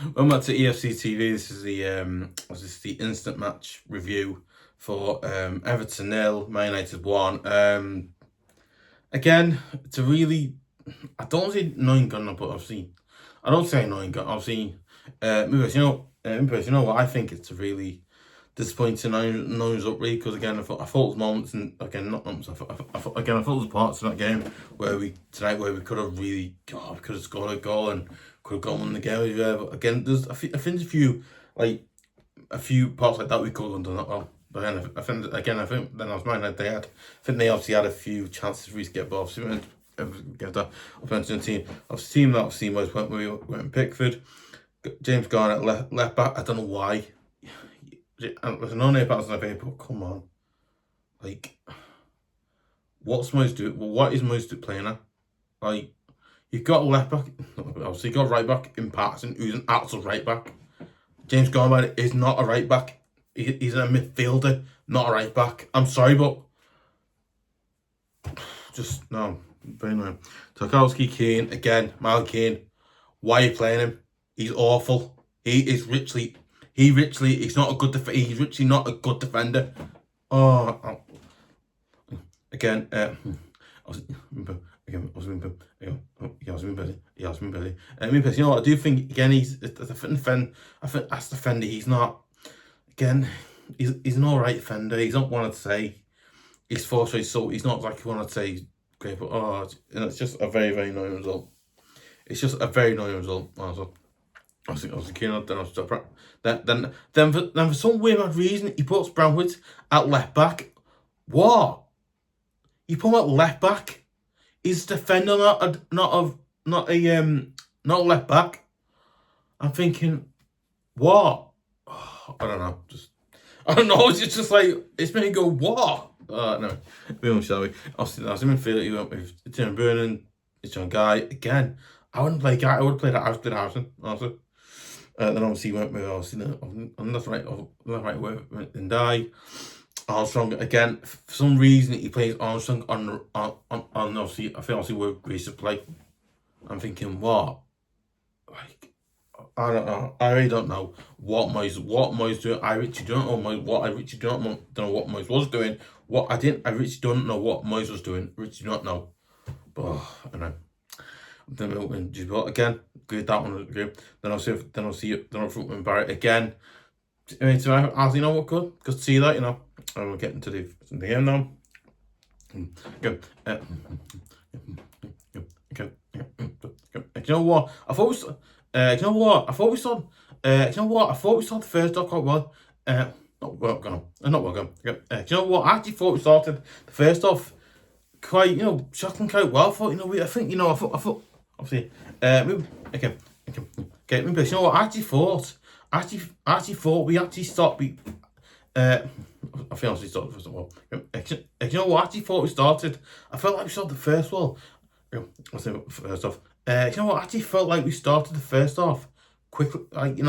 Welcome back to EFC TV. This is the instant match review for Everton 0, Man Utd 1. Again, it's a really, I don't say annoying gunner, but obviously I don't say annoying gunner. Obviously, you know what? I think it's a really disappointing nose up really, because again I thought there was moments, and again not moments. I thought there was parts in that game where we could have really could have scored a goal and could have won the game. But again, I think a few parts like that we could have done that well. But then I think then I was mine. I think they obviously had a few chances for us to get balls. Get that up into the team. Obviously, team that obviously was went in Pickford. James Garner left back. I don't know why. There's no name about it, but come on, like, what's Mo's doing? Well, what is Mo's playing at? Like, you've got a left back, obviously you've got a right back in Patterson, who's an actual right back. James Garner is not a right back. He's a midfielder, not a right back. I'm sorry, but just no, very annoying. Tarkowski, Keane again, Keane. Why are you playing him? He's awful. He's not a good he's literally not a good defender. Again, I was busy. You know what? I do think again I think as defender he's not. Again, he's an alright defender. He's not one to say he's forced, so he's not like one to say great, but it's just a very, very annoying result. It's just a very annoying result. I was Keane, then for some weird reason he puts Brantwaite at left back. What? You put him at left back? He's a defender, not a left back. I'm thinking, what? Oh, I don't know. I don't know. It's just like it's made me go, what? No, shall we? Obviously, I was in midfield. He went with Tim Vernon, it's John Gueye again. I wouldn't play Gueye. I would play that. I would play Harrison also. Then obviously he went with on left right with Ndiaye. Armstrong again. For some reason he plays Armstrong on obviously I think obviously where Greece to play. I'm thinking, what? Like, I don't know. I really don't know what Mo's doing. I really don't know what what Mo's was doing. I really don't know what Mo's was doing. I really do not know. But I don't know. Then we'll win again. Good, that one was good. Then I'll see from Barrett again. I mean, so as you know what, good to see that, you know. And we're getting to the game now. Good. You know what? I thought we saw. I thought we saw the first half quite well. Not welcome. You know what? I actually thought we started the first half quite, shocking quite well. I thought, I thought. Obviously, okay. You know what? I actually thought we actually stopped. I think I started first of all. You know what? I actually thought we started. I felt like we started the first one. First off. You know what? I actually felt like we started the first half quickly. Like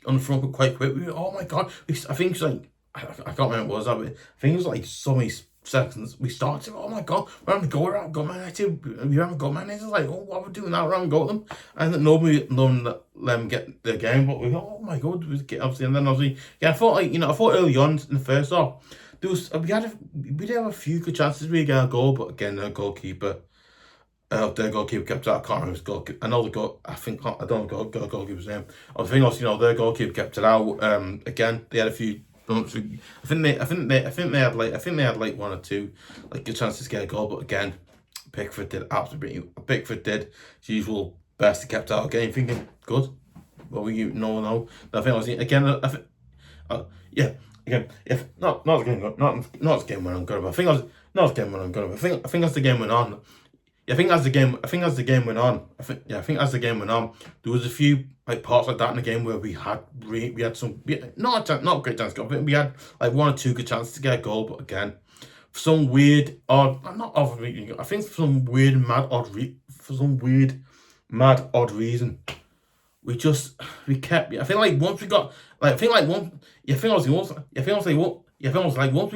on the front foot quite quick. Oh my god! I think it's like I can't remember what it was. I think it was like so many seconds we started. Oh my god, we're having to go around, got Man Utd. We haven't got Man Utd. It's like, oh, what are we doing now? We're having to go them, and then nobody let them get the game. But we go, oh my god, obviously, and then obviously, I thought I thought early on in the first half we did have a few good chances we get a goal, but again, their goalkeeper kept out. I can't remember his goalkeeper. I know the goal. I don't know the goalkeeper's name. I think also, their goalkeeper kept it out. Again, they had a few. I think they had like one or two like good chances to get a goal, but again, Pickford did absolutely. Pickford did his usual best to kept out again. Thinking good. Well, no. I think I was again. Again. If not the game when I'm good. But I think I was not the game when I'm good. I think as the game went on. I think as the game went on, there was a few like parts like that in the game where we had not great chances to go. We had like one or two good chances to get a goal, but again, for some weird I think for some weird mad odd reason, we kept. I think like once we got once we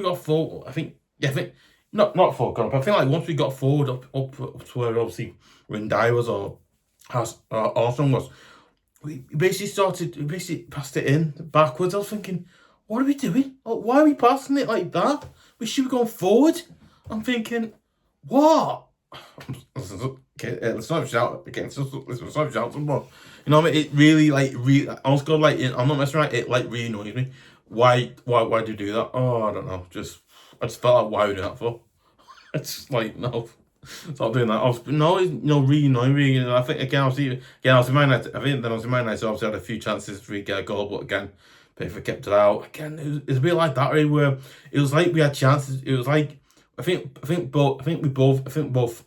got full. Not full gone, but I feel like once we got forward up to where obviously when Ndiaye was or Armstrong was, we basically passed it in backwards. I was thinking, what are we doing? Why are we passing it like that? We should be going forward. I'm thinking, what? Okay, let's not shout. Okay, let's not shout some more. You know what I mean? It really, I was going I'm not messing around. It really annoys me. Why do you do that? Oh, I don't know. I just felt like, why would you do that for? It's like, no. Stop doing that. Really annoying me. And I think again, I was in Man United. I think then I was in Man United. So obviously, I had a few chances to get a goal, but again, Pickford kept it out. Again, it was a bit like that, really, where it was like we had chances. It was like I think both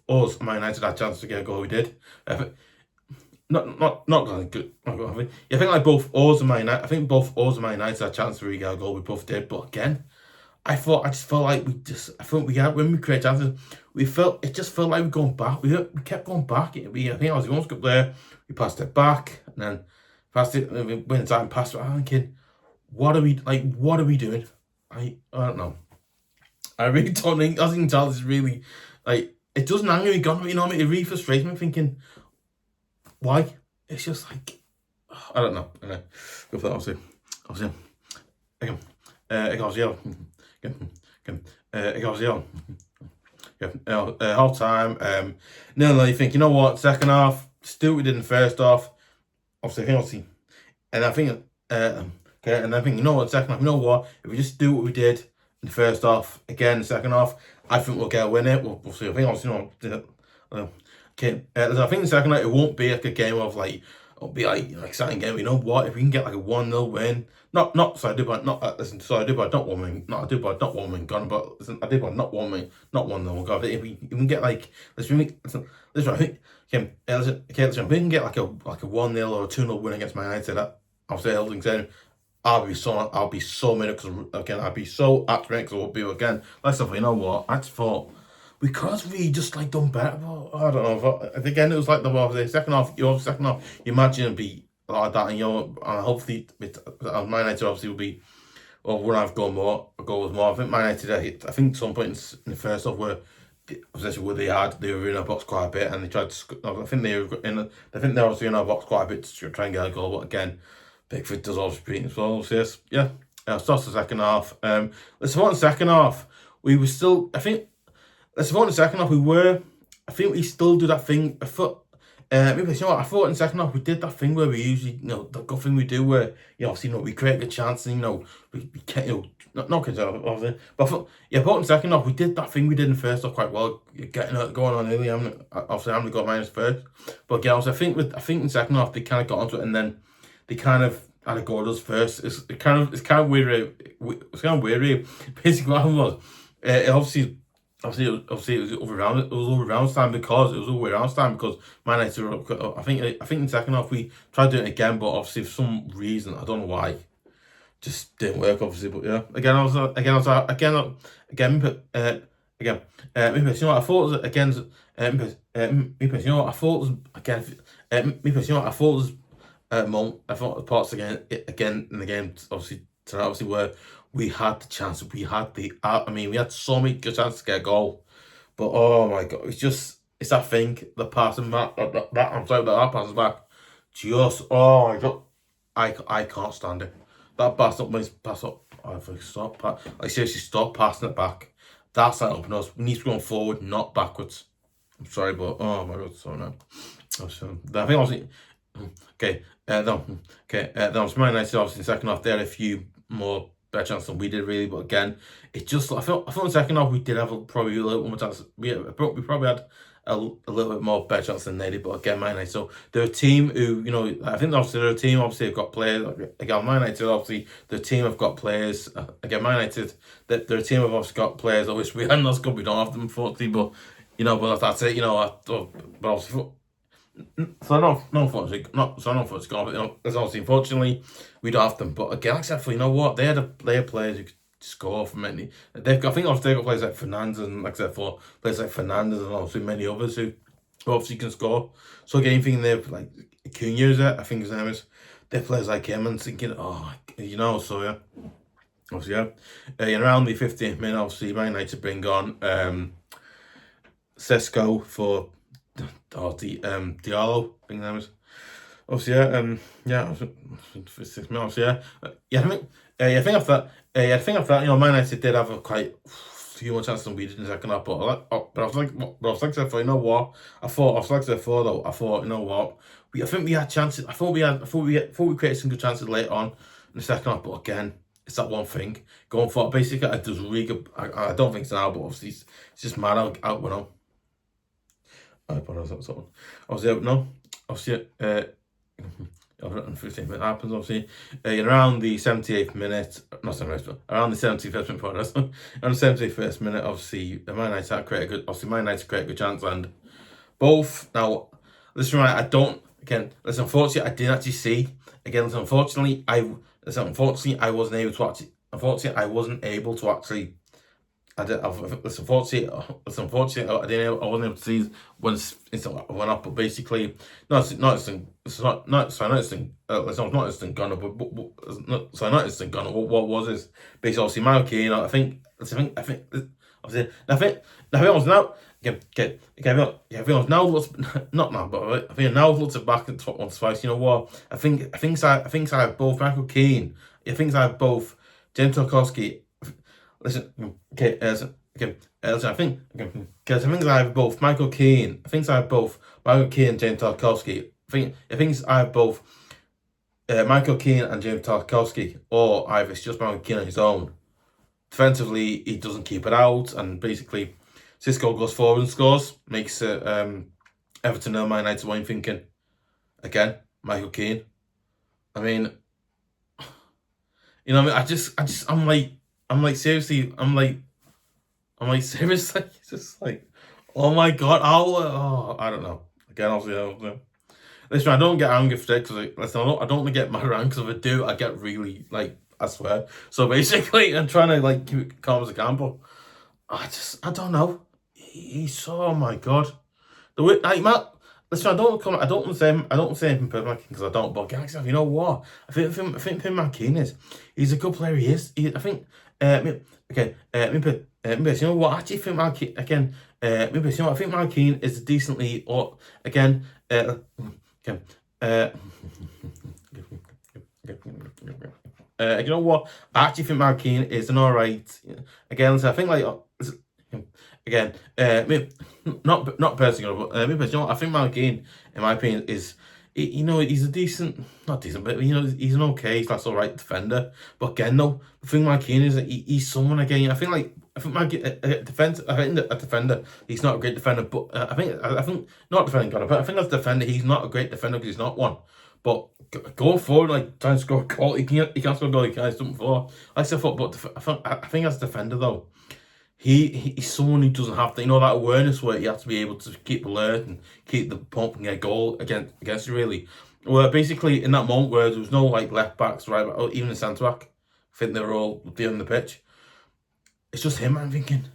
us and Man United had chances to get a goal. We did. Not like good. I think like both us and Man United. I think both us and Man United had chances to get a goal. We both did, but again. I just felt like when we create chances, it just felt like we were going back. We kept going back. I think I was the one up there. We passed it back and then passed it. And we went inside and passed it. I'm thinking, what are we doing? I don't know. I really don't think. I think this is really like it doesn't anger me. Gone, you know what I mean? It really frustrates me. Thinking, why? It's just like I don't know. Anyway, go for that. Obviously. Again, yeah. Ik was young. Half time. No, you think, you know what? Second half, still what we did in the first half. Obviously, and I think, and I think, you know what? Second half, you know what? If we just do what we did in the first half again, the second half, I think we'll get a win. We'll see. I think, obviously, I think the second half it won't be like a game of like. It'll be like exciting game. You know what? If we can get like a 1-0 win, not I do, but not not 1 win, not I do, but not 1 win gone, but listen, I do, but not 1 win, not 1-0. God, if we can get like listen, I think listen, if we can get like a 1-0 or a 2-0 win against Man United, I'll say Hilding saying. I'll be so mad because again I'll be so optimistic because we'll be again. Like stuff, you know what? I just thought we could have really just like done better. But I don't know. Again, it was like the second half. You imagine it'd be like that, and hopefully, Man United obviously will be. Or would have gone more? Goals more. I think Man United. I think some point in the first half where they were in our box quite a bit, and they tried to. I think they were in. I think they were obviously in our box quite a bit to try and get a goal. But again, Pickford does obviously beat as well. So yes, yeah. Starts the second half. Let's support the second half. We were still. Let's support the second half. I think we still do that thing. I thought in the second half we did that thing where we usually, the good thing we do where, obviously, we create good chances, and, we can't, not obviously, but I thought in the second half we did that thing we did in the first half quite well, going on early. Obviously, I haven't got minus first, but again, I think in the second half they kind of got onto it, and then they kind of had a go at us first. It's kind of weird. It's kind of weird. Basically, what happened was, obviously it was over round time because Man United. I think in the second half we tried doing it again, but obviously for some reason I don't know why, just didn't work. Obviously, but yeah, maybe you know what I thought was against. You know what I thought was again. You know what I thought was I thought the parts again in the game. Obviously where. We had the chance. We had we had so many good chances to get a goal, but oh my god, it's that thing. The passing back. That passing back. Just oh my god, I can't stand it. That pass up. I think stop. I seriously stop passing it back. That's not helping us. We need to go forward, not backwards. I'm sorry, but oh my god, so no. I think obviously. Okay. Then was Man United. Obviously, in the second half, they had a few more better chance than we did, really, but again, it just I felt in the second half we did have probably a little more chance. We probably had a little bit more better chance than they did, but again, Man United. So they're a team who I think obviously they're a team. Obviously, they've got players. Again, Man United obviously the team have got players. Again, Man United they're a team have obviously got players. I wish we hadn't. That's good. We don't have them, unfortunately, but but that's it. But obviously. Unfortunately, we don't have them. But again, except for they had players who could score from many. They've got players like Fernandes and except for players like Fernandes and also many others who obviously can score. So again, thinking they're like Cunha is it? I think his name is. They're players like him and thinking, so yeah. Obviously, yeah. Around the 15th minute, obviously, Man United bring on sesko for. Diallo, I think that was. obviously, yeah, for 6 minutes, yeah. I think after that, Man United did have a quite few more chances than we did in the second half, but I was like, I thought, you know what? I was like, I thought though, I thought, you know what? I think we had chances. I thought we created some good chances later on in the second half, but again, it's that one thing going for basically. I just really good. I don't think so now, but obviously it's just mad out when I'm. I thought I was something. Obviously, no. Obviously, 15 minutes happens, obviously. Around the 78th minute, not 78th, but around the 71st minute, around the 71st minute, obviously, Man United create a good, chance, and both, now, listen, right, unfortunately, I didn't actually see, again, unfortunately, I wasn't able to actually, I wasn't able to actually, unfortunately, I wasn't able to see when it went up, but basically, it's not instant gunner, but not instant gunner. What was this? Basically, obviously, Keane. Obviously, everyone's now. Everyone's now looks not now, but I think now looks back at top one twice. You know what? I think I have both Michael Keane. I think I have both James Tarkowski. Listen, listen, because I think I have both Michael Keane. I think I have both Michael Keane and James Tarkowski. I think I have both Michael Keane and James Tarkowski, or either it's just Michael Keane on his own. Defensively, he doesn't keep it out, and basically, Sesko goes forward and scores, makes it Everton 0, Man United 1. Thinking again, Michael Keane. I mean, you know, I mean, I'm like seriously, seriously, it's just like, oh my god, I don't know. Again, obviously, listen, I don't get angry for it because I don't get mad around, because if I do, I get really like, I swear. So basically, I'm trying to like keep it calm as I can, but I don't know. He's so, oh my god, the way like Matt. Listen, I don't say anything personal because I don't. But you know what? I think Man Keane he's a good player. He is. I think. Okay. Maybe you know what? I actually think Man Keane again. Maybe you know what? I think Man Keane is decently, or again. Okay. You know what? I actually think Man Keane is an alright. Again, so I think like. Again, not personally, but you know what? I think Man Keane, in my opinion, is, you know, he's a decent, not decent, but you know, he's an okay, that's all right defender. But again, though, the thing Man Keane is that he's someone again. I think Man Keane, a defender, he's not a great defender, but I think not defending God, but I think as a defender, he's not a great defender because he's not one. But going forward, like trying to score a goal, he can't score a goal. He can't something for. Like I said, but I think as a defender though. He's someone who doesn't have to, you know, that awareness where you have to be able to keep alert and keep the pump and get a goal against you, really. Well, basically, in that moment where there was no like left backs, right back, or even the centre back, I think they were all on the pitch. It's just him. I'm thinking,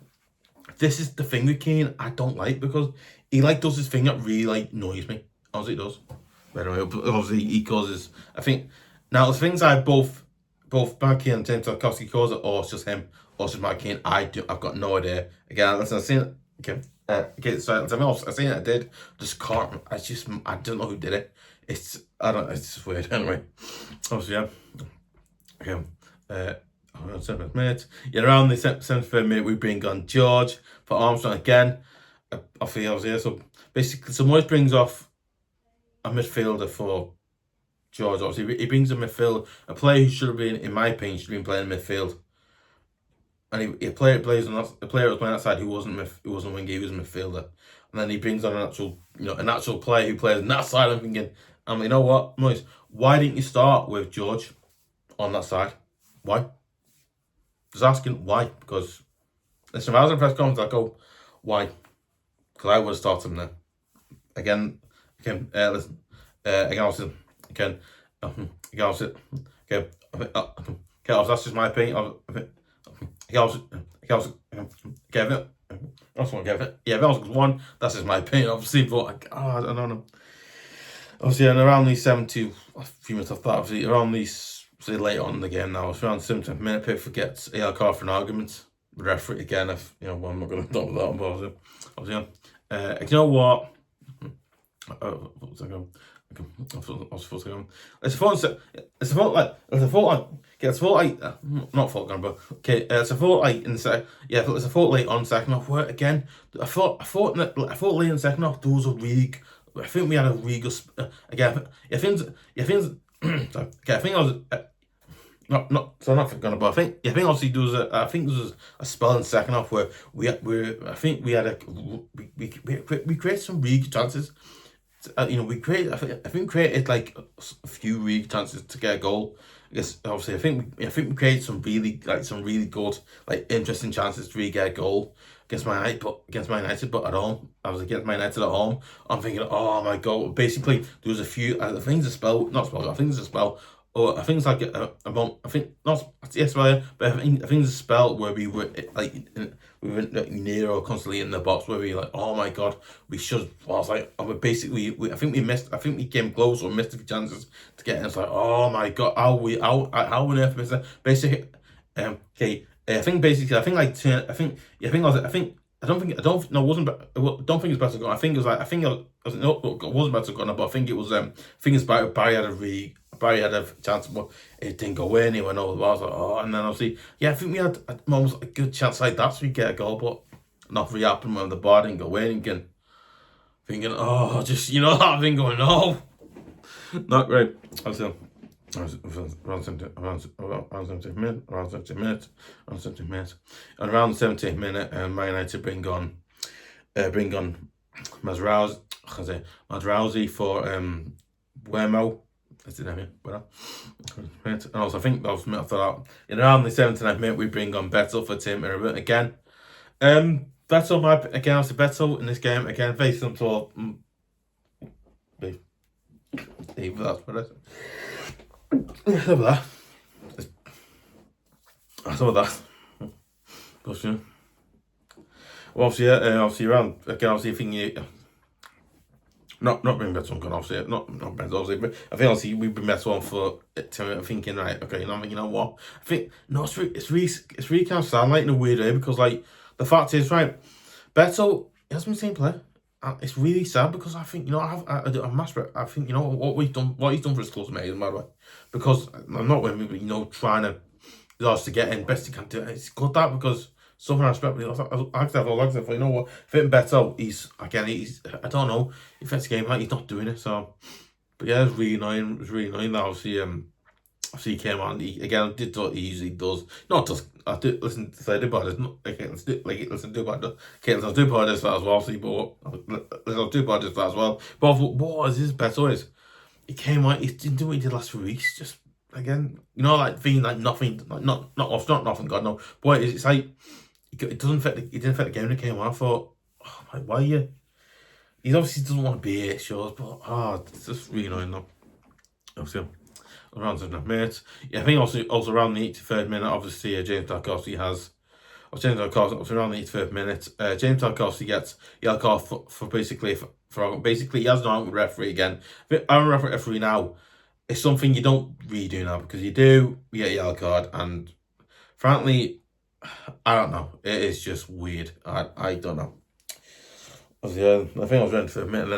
this is the thing with Keane I don't like, because he like does this thing that really like annoys me. Obviously, he does. But anyway, obviously he causes. I think now the things I both Keane and James Tarkowski cause it, or it's just him. Also, My Keane, I've got no idea. Again, listen, I've seen it. Okay, so I've seen it. I did. Just can't. I don't know who did it. It's just weird. Anyway, obviously, yeah. Okay. 7th minute. Yeah, around the 73rd minute, we bring on George for Armstrong again. Obviously, yeah. So basically, so Moyes brings off a midfielder for George. Obviously, he brings a midfielder, a player who should have been, in my opinion, should have been playing midfield. And a player was playing outside who wasn't wing, he was a midfielder. And then he brings on an actual player who plays on that side. I'm thinking, you know what, Moyes, why didn't you start with George on that side? Why? Just asking why. Because listen, if I was in a press conference, I'd go, why? Because I would have started him there. Again, listen. That's just my opinion. One. That's just my opinion, obviously. But I don't know. Obviously, and around these 70, a few minutes after that, obviously, around these, say later on in the game now, it's around 70th minute, Pickford gets a card for an argument. The referee again, if you know, well, I'm not going to talk about that one, but obviously, you know what? What was I going? It's a fault like not fault gun, but okay, it's a fault like in sec. Yeah, it's a fault late on second half. Where again, I thought late in second half. Those were really. I think we had a really good. Again, okay, I think I was. Not forgotten, but I think obviously there was a spell in the second half where I think we had we created some really good chances. We created. I think we created like a few really good chances to get a goal. I guess obviously I think we created some really good like interesting chances to really get a goal against Man United, but at home. I was against Man United at home. I'm thinking, oh my god. Basically, there was a few. I think it's a spell, not spell. I think it's a spell. Or I think it's like I think not yes, but I think it's a spell where we were we were like, near or constantly in the box where we were like, oh my god, we should. I was like, basically, I think we missed. I think we came close or missed a few chances to get in. It's like, oh my god, how on earth missed that? Basically, okay. I think basically, I think like I think yeah, I think I was I think. I don't think no, it wasn't. I don't think it's better gone. I think it was like I think it was no, it wasn't better gone. But I think it was I think it's Barry had a chance, but it didn't go in. He went over the bar. I was like, oh, and then obviously, yeah, I think we had almost a good chance like that, so we get a goal, but not really happened when the bar didn't go in. Thinking, oh, just I've been going, no, not great. Also, around 70 minutes, and around the 70th minute, Man United bring on Mazraoui for mbeumo. That's the name, and also I think that was after that. In around the 79th minute, we bring on Beto for Tim again. Beto, again, I was Beto in this game again, very similar to that's what it is. Some of that. Some of that. But yeah. Well, obviously around again. Obviously, I think you. Not bring Beto on, obviously. Not Beto, obviously. But I think obviously we've been Beto on for I'm thinking, right, okay, you know what? I think no, it's really kind of sound like in a weird way because like the fact is, right, Beto hasn't been the same player. It's really sad because I think I think what he's done for his club's amazing, by the way. Because I'm not with me, trying to get in best he can do. It's good that because something I respect. Like I you know what, fitting Beto, he's I don't know if it's a game like he's not doing it. So, but yeah, it's really annoying. It was really annoying that obviously he came on. He again did what he usually does. Not just I did listen to say about it. Okay, let's do about it. Okay, let's do about this that as well. Obviously, but let's do about this that as well. But what is his Beto is? He came on. He didn't do what he did last 3 weeks. Just again, like being like nothing, like not nothing. God no. But it's like it didn't affect the game that came on. I thought, oh, like, why are you? He obviously doesn't want to be here, sure, but it's just really annoying though. Obviously, around 7 minutes. Yeah, I think also around the 83rd minute, obviously James Tarkowski around the 83rd minute. James Tarkowski gets yellow card for basically he has no argument with referee again. I'm a referee now. It's something you don't really do now because you get a yellow card, and frankly, I don't know. It is just weird. I don't know. I think I was ready for a minute,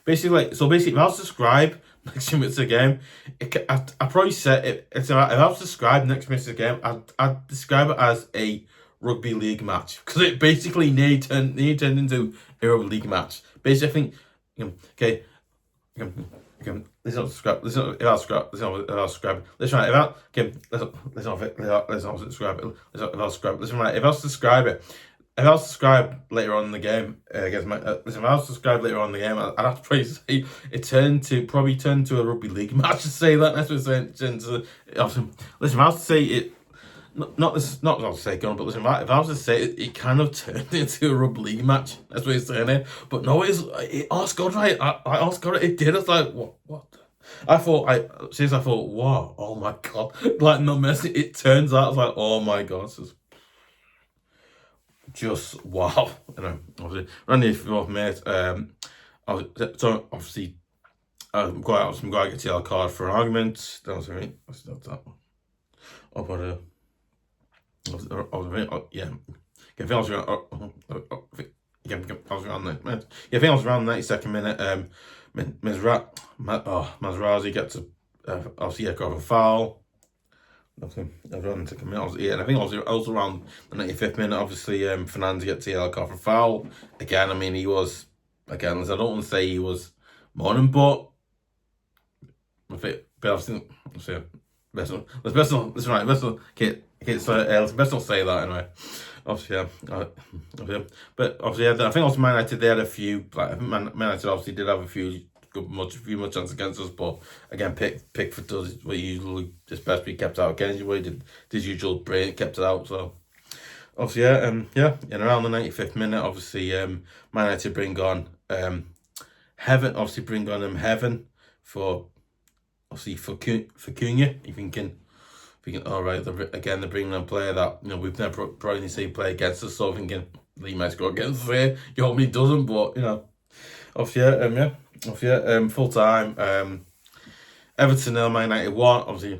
basically, if I was to describe next minutes of the game, I probably said it. If I was to describe next minutes of the game, I'd describe it as a rugby league match because it basically nearly turned into a rugby league match. Basically, I think, okay. Let's not describe. Let's not describe. Let's try. If I was to describe it, if I was to describe later on in the game against if I was to describe later on in the game, I'd have to probably say it probably turned to a rugby league match. To say that, that's what it's listen, if I was to say it. Not to say gun, but listen, if I was to say it kind of turned into a rugby league match. That's what he's saying here. But no, ask God, right? I asked God, it did. It's like, what? I thought, wow, oh my God. Like, no messy. It turns out, I was like, oh my God. This is just wow. Obviously, Randy, if you're mate, so obviously, Maguire gets the yellow card for an argument. That was right. That's that one. Oh, but, yeah. Okay, I was around the, yeah, I think I was around the 92nd minute. Mazraoui gets a obviously a got a foul. Obviously, everyone took a minute. Yeah, and I think also around the 95th minute. Obviously, Fernandes gets a yellow card for foul. Again, I mean, he was again. I don't want to say he was mourning, but obviously, best not say that anyway. Obviously, but obviously, I think also Man Utd, they had a few. Like Man Utd obviously did have a few more chances against us, but again, Pickford does what usually just best be kept out against you. He did his usual brilliant, kept it out. So obviously, and around the 95th minute, obviously, Man Utd bring on Heaven. Obviously, bring on Heaven for Cunha. You're thinking, all right, they're bringing on a player that we've never probably seen play against us. So thinking he might score against us here. You hope he doesn't, but obviously, full time. Everton 0, Man Utd 1. Obviously,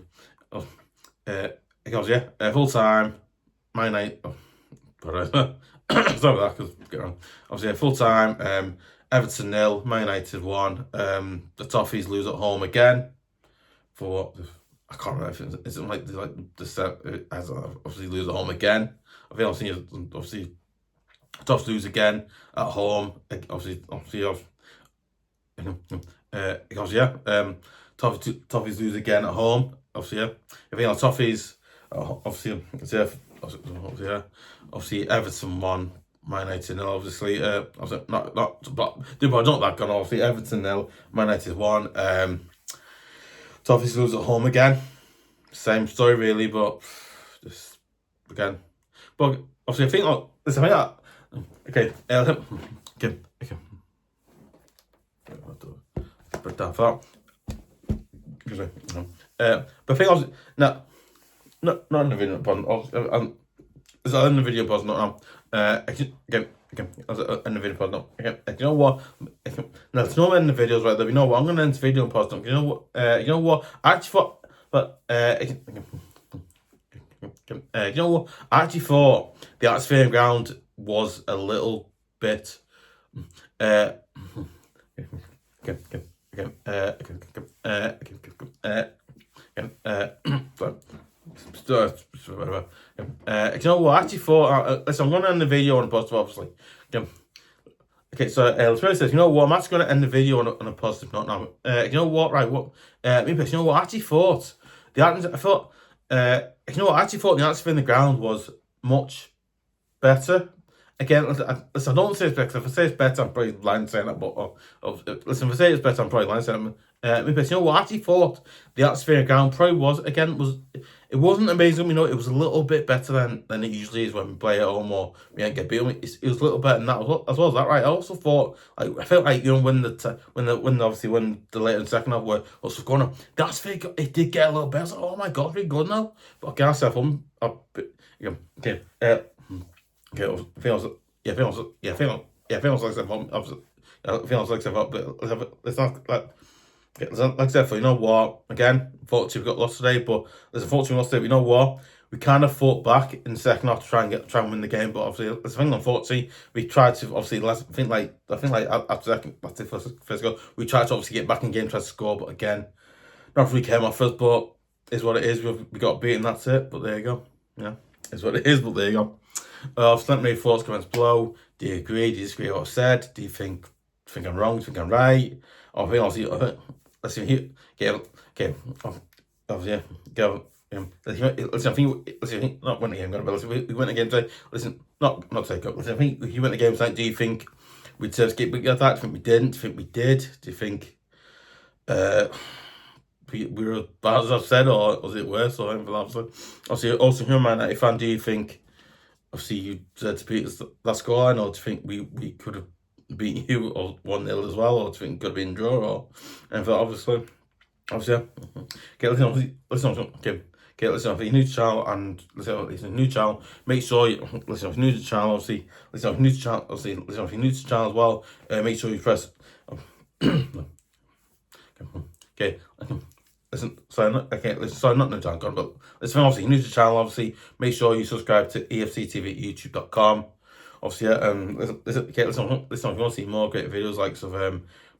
full time. Man Utd. Sorry about that, because get on. Obviously, full time. Everton 0, Man Utd 1. The Toffees lose at home again. For what? I can't remember if it's like the set as obviously lose at home again. I think obviously Toffees lose again at home. Toffees lose again at home. Obviously, I think Toffees obviously Everton 1, Man Utd 0. Obviously, not that gone. Obviously, Everton 0, Man Utd 1. Toffees lose at home again. Same story really, but just again. But obviously, okay. Put down for that. But I think I was not in the video pod. Is that in the video pod? Not now. Again. I was in the video pod. No. Okay. You know what? No, it's not in the videos right there. You know what? I'm gonna end the video and post them. You know what? I actually thought. But you know what? I actually thought the atmosphere ground was a little bit you know what? I actually thought. Listen, I'm going to end the video on a positive, obviously. Okay, so Let's says, you know what? I'm actually going to end the video on a positive note now. You know what? Right, what? You know what? I actually thought the atmosphere. You know what? I actually thought the atmosphere in the ground was much better. Again, listen, I don't say it's better. If I say it's better, I'm probably lying saying that. But listen, if I say it's better, I'm probably lying saying that. You know what? I actually thought the atmosphere in the ground probably was. It wasn't amazing. It was a little bit better than it usually is when we play at home or we don't get beat. It was a little better than that as well as that, right? I also thought, I felt like when the later second half were also going on, the atmosphere it did get a little better. I was like, oh my god, we're good now. But I can't say like I said, you know what? Again, unfortunately we got lost today, but unfortunately we lost today. You know what? We kind of fought back in the second half to try and win the game, but obviously, I think unfortunately we tried to obviously after first goal we tried to obviously get back in the game, try to score, but again, not really came off us. But is what it is. We got beaten. That's it. But there you go. Yeah, is what it is. But there you go. Let me know your thoughts, comments below. Do you agree? Do you disagree with what I said? Do you think I'm wrong? Do you think I'm right? Or let's see here. Okay. Obviously, go. Listen, I think not win the game. But we win the game today. Listen, not take up. Listen, I think if you win the game tonight, do you think we deserve to get that? Do you think we didn't? Do you think we did? Do you think we were as bad as I've said, or was it worse, or anything like that? Obviously, also, you're a Man Utd fan. Do you think obviously you deserved to beat us that scoreline, or do you think we could have beat you or 1-0 as well, or do you think it could have been a draw, or anything? Obviously, yeah. Okay, listen. Okay, listen, if you're new to the channel and new to channel, make sure you listen. If you're new to the channel, obviously, if you're new to the channel as well, make sure you press. Okay, listen. Sorry, not new to channel, but listen. Obviously, new to the channel. Obviously, make sure you subscribe to EFC TV at YouTube.com. obviously, listen, if you want to see more great videos like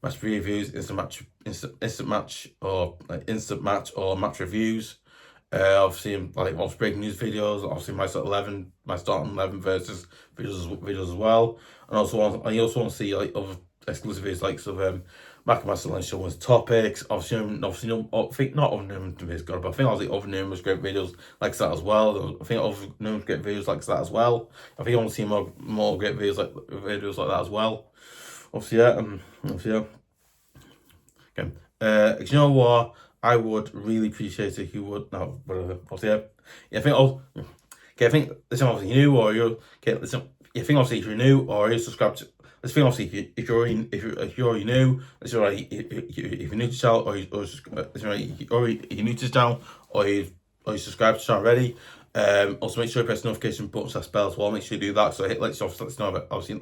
match previews, instant match, or like match reviews. Obviously, like breaking news videos. Obviously, my starting 11 versus videos as well. And I also want to see like other exclusive videos like Mac and Master Show was topics. Obviously, no, I think not other numerous videos, but I think obviously other numerous great videos like that as well. I think other numerous great videos like that as well. I think I want to see more great videos like that as well. Obviously, yeah. Okay. You know what? I would really appreciate if you would. No, whatever. Obviously, yeah. I think. Okay. I think listen. Obviously, you new or you. Okay. Listen. I think obviously if you're new or you're subscribed to. Let's think obviously if you're already new. Let's say if you're new to the channel or if you're new to the channel or you subscribed to the channel already. Also make sure you press the notification button to that bell as well. Make sure you do that. So let's know about obviously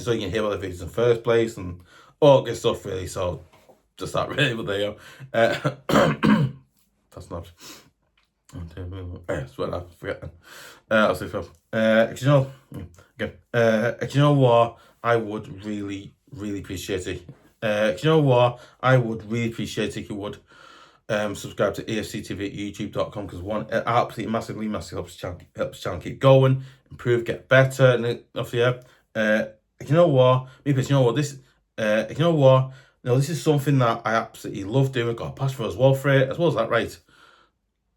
so you can hear about the videos in the first place and all good stuff really. So just that really, but there you go. That's not. Yeah, swear that. Forget that. I'll say so. You know, you know what? I would really appreciate it. You know what? I would really appreciate it if you would subscribe to EFC TV at youtube.com because one, it absolutely massively helps the channel keep going, improve, get better, and obviously, you know what? Maybe you know what this. You know what? No, this is something that I absolutely love doing. I've got a passion for as well as that, right?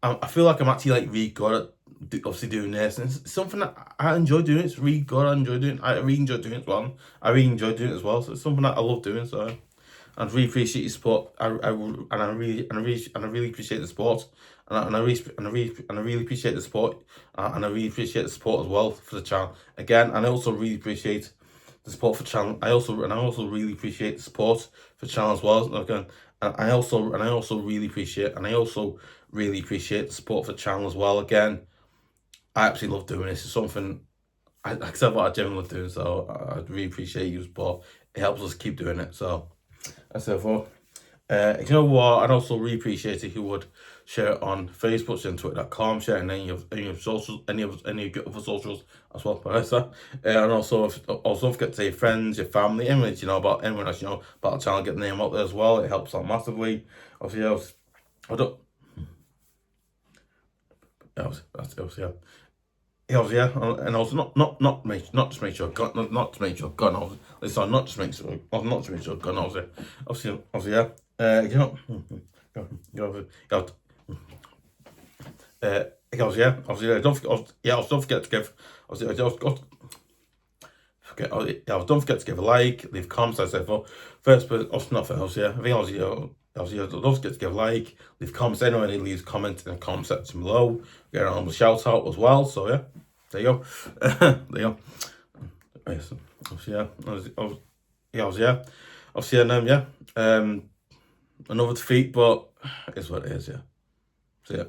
I feel like I'm actually like really good at obviously doing this, and it's something that I enjoy doing. It's really good. I really enjoy doing it as well. I really enjoy doing it as well. So it's something that I love doing. So I really appreciate your support. I really appreciate the support, and I really appreciate the support, and I really appreciate the support as well for the channel again. And I also really appreciate the support for channel. I also really appreciate the support for channel as well. Again, and I also really appreciate the support for channel as well. Again, I absolutely love doing this. It's something like I said, what I generally love doing. So I really appreciate your support. It helps us keep doing it. So that's it for. You know what? I'd also really appreciate if you would share it on Facebook, share on Twitter.com, share on any of socials, any other socials as well. And also don't forget to say your friends, your family, anyone about anyone else about the channel, get the name out there as well. It helps out massively. Obviously, I don't. Yeah, and also not just make sure gun, not to make sure gun. Sorry, not just make sure gun. Obviously, yeah. Don't forget to give. Don't forget to give a like, leave comments. I said for first, but not for else. Yeah, I think don't forget to give a like, leave comments. Anyone who leaves comments in the comment section below, get an humble shout out as well. So yeah, there you go. There you go. Yes, obviously, and another defeat, but it's what it is. Yeah. See ya.